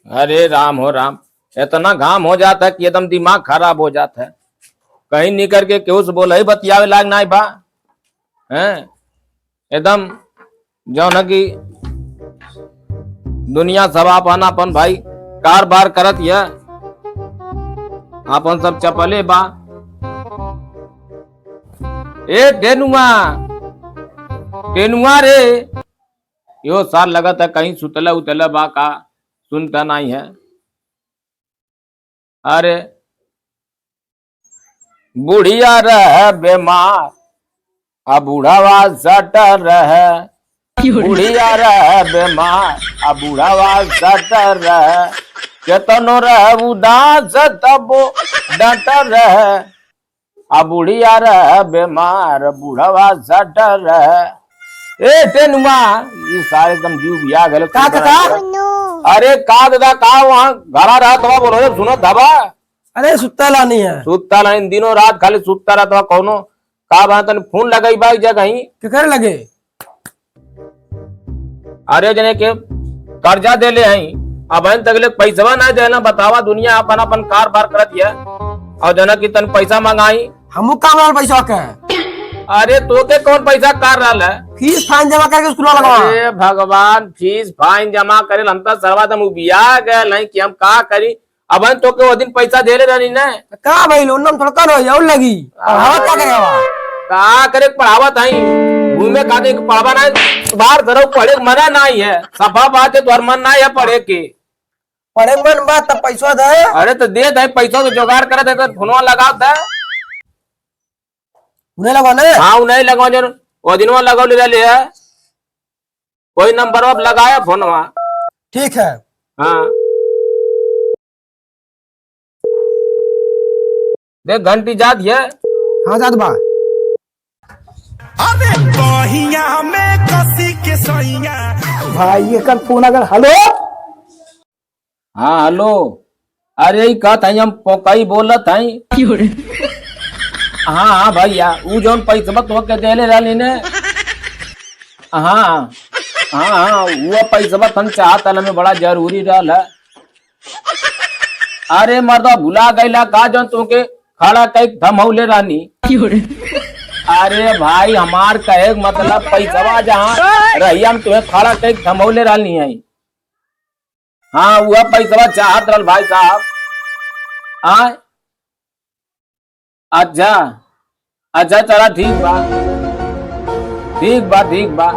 अरे राम हो राम, इतना घाम हो जाता है कि एकदम दिमाग खराब हो जाता है। कहीं निकल के केहू से बोले बतियावे लाग ना बा हैं एकदम जो न कि दुनिया सब अपन अपन भाई कार बार करत है, अपन सब चपले बा। ए टेनुआ टेनुआ रे, यो साल लगत है कहीं सुतला उतला बा का सुनता नहीं है। अरे बुढ़िया रह बीमार अब बूढ़ावा सटर रह, बुढ़िया रह बीमार अब बूढ़ावा सटर रह, केतनो रह उदास तबो डटर रह, अब बुढ़िया रह बीमार बूढ़ावा सटर रह। ए टेनुआ ये सारे एकदम जीव बिया गए का अरे का दादा का वहाँ घरा रहा तो बोलो सुनो धबा। अरे सुत्ता लानी है, सुत्ता नहीं दिनों रात खाली सुत्ता रहता कौनो का बा तने फोन लगाई बा जगह ही क्या करे लगे। अरे जने के कर्जा दे ले हई अब तक पैसा ना देना बतावा दुनिया अपन अपन कार बार करत है और जना की तन पैसा मंगाई हमू काम वाला पैसा के। अरे तो के कौन पैसा कर रहा है फीस फाइन जमा करके स्कूल लगवा। अरे भगवान फीस फाइन जमा करे हम तो सर्वादम बिया गए नहीं कि हम का करी अब तो के वो दिन पैसा दे रही ना का भाई लोन थोड़ा कर और लगी पढ़ावा क्या करेगा का करे पढ़ावत है घूमे का पढ़ावा नहीं बाहर करो पढ़े मना नहीं है सफा बात है तुम्हार मन नहीं है पढ़े के पढ़े मन बात तब पैसा दे। अरे तो दे दे पैसा तो जुगाड़ करे दे फोनवा लगा दे उन्हें लगवाना है। हाँ उन्हें लगवा जो वो दिनवा लगा ले है कोई नंबर अब लगाया फोनवा। ठीक है हाँ देख घंटी जात है। हाँ जात बा। अरे बहिया में कसी के सैया भाई ये कल फोन अगर हेलो। हाँ हेलो, अरे कहत है हम पोकई बोलत है। हाँ हाँ भैया वो जो पैसा तो के देले रहली ने। हाँ हाँ हाँ वो पैसा हम चाहत में बड़ा जरूरी रहल है। अरे मर्दा भुला गईला का जो तुमके खड़ा कई थमौले रानी। अरे भाई हमार कहे मतलब पैसा जहाँ रही हम तुम्हें खड़ा कई थमौले रानी है। हाँ वह पैसा चाहत रहल भाई साहब। हाँ अच्छा अच्छा चला ठीक बा ठीक बा ठीक बा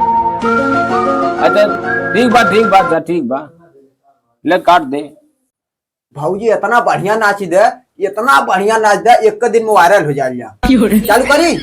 अच्छा ठीक बा ठीक बा अच्छा ठीक बा ले काट दे। भाऊजी इतना बढ़िया नाच दे, इतना बढ़िया नाच दे एक दिन में वायरल हो जाए। चालू करी।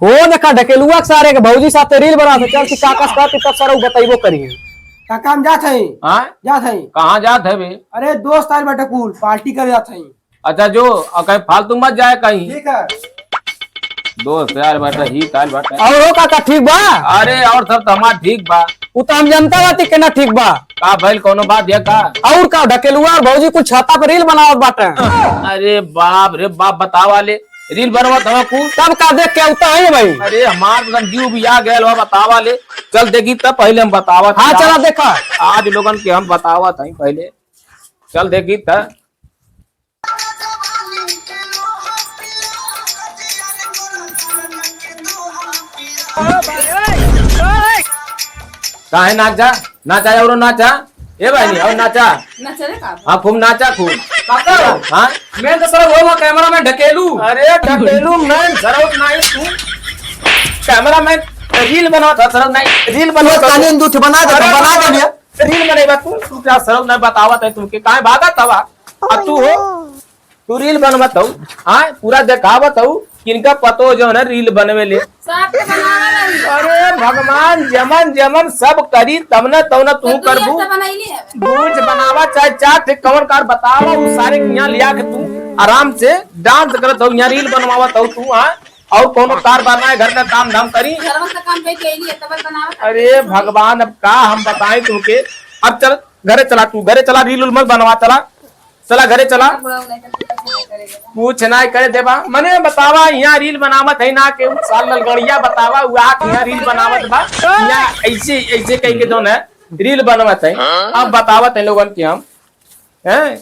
हो देखा ढकेलुआ सारे के भौजी साथ रील बना चल की काकस का तब सारा बताइबो करिए का काम जात है। हाँ जात है कहाँ जात है बे। अरे दोस्त आए बेटा कूल पार्टी कर जात है। अच्छा जो कहीं फालतू मत जाए कहीं। ठीक है दोस्त यार बेटा ही ताल बेटा। और हो काका ठीक बा। अरे और सब तो हमार ठीक बा। वो तो हम जनता बाती केना ठीक बा का भइल कोनो बात है का। और का ढकेलुआ और भौजी कुछ छाता पर रील बनावत बाटे। अरे बाप रे बाप बतावा ले रील बनवा था तब का देख के उता है भाई। अरे हमार तो जीव भी आ गया बतावा ले चल देखी तब पहले हम बतावा। हाँ चला देखा आज लोगन के हम बतावा था पहले चल देखी था। काहे नाचा नाचा और नाचा ए भाई और नाचा हाँ खूब नाचा खूब। हाँ मैं तो सर वो कैमरा में ढकेलू। अरे ढकेलू मैं सरव नहीं तू कैमरा मैन रील बना था सरव नहीं रील बना कानून दूठ बना दे रील बनेगा तू क्या सरव नहीं बतावत है तुमके काहे भागत हवा तू हो तू रील बनवत हो। हाँ पूरा देखावत हो किनका पतो जो है ना रील बनवे ले। सब के बनावे नहीं अरे भगवान जमन जमन सब करी तब न तब न तू करबू। बनैली है बूझ बनावा चाहे चाट कवन कार बतावा उ सारे यहाँ लिया के तू आराम से डांस करत हो, यहाँ रील बनवावा तो तू हाँ और कोनो कार बनाए घर का काम धाम करी। घर में काम पे कैली है तब बनावे। अरे भगवान अब का हम बताएं तुमके। अब चल घरे चला, तू घरे चला, रील उल मत बनवा, चला चला घरे चला, पूछ ना करे देबा मने बतावा यहाँ रील बनावत है ना के साल ललगड़िया बतावा यहाँ रील बनावत बा यहाँ ऐसे ऐसे कह के जो है रील बनवत है। अब बतावत है लोगन के हम हैं